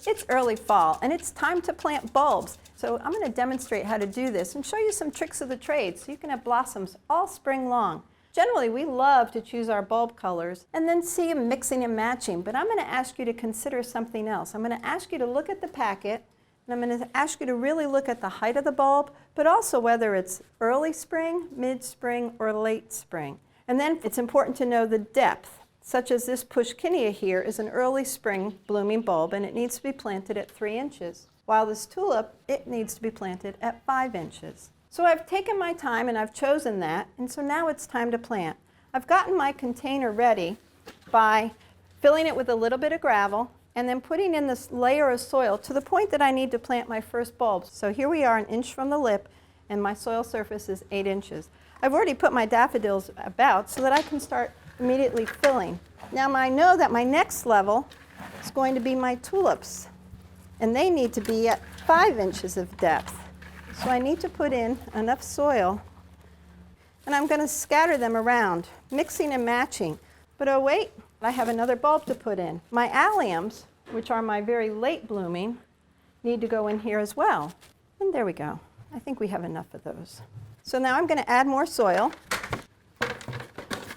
It's early fall and it's time to plant bulbs. So I'm going to demonstrate how to do this and show you some tricks of the trade so you can have blossoms all spring long. Generally, we love to choose our bulb colors and then see them mixing and matching, but I'm going to ask you to consider something else. I'm going to ask you to look at the packet, and I'm going to ask you to really look at the height of the bulb, but also whether it's early spring, mid-spring, or late spring. And then it's important to know the depth, such as this pushkinia here is an early spring blooming bulb, and it needs to be planted at 3 inches, while this tulip, it needs to be planted at 5 inches. So I've taken my time and I've chosen that, and so now it's time to plant. I've gotten my container ready by filling it with a little bit of gravel and then putting in this layer of soil to the point that I need to plant my first bulbs. So here we are, 1 inch from the lip, and my soil surface is 8 inches. I've already put my daffodils about so that I can start immediately filling. Now I know that my next level is going to be my tulips, and they need to be at 5 inches of depth. So I need to put in enough soil, and I'm going to scatter them around, mixing and matching. But oh wait, I have another bulb to put in. My alliums, which are my very late blooming, need to go in here as well. And there we go. I think we have enough of those. So now I'm going to add more soil,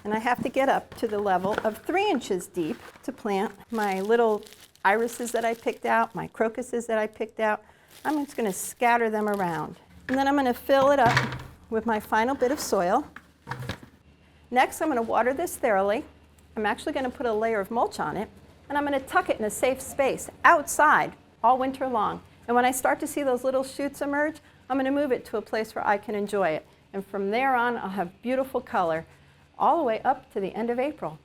and I have to get up to the level of 3 inches deep to plant my little irises that I picked out, my crocuses that I picked out. I'm just going to scatter them around. And then I'm going to fill it up with my final bit of soil. Next, I'm going to water this thoroughly. I'm actually going to put a layer of mulch on it, and I'm going to tuck it in a safe space outside all winter long. And when I start to see those little shoots emerge, I'm going to move it to a place where I can enjoy it. And from there on, I'll have beautiful color all the way up to the end of April.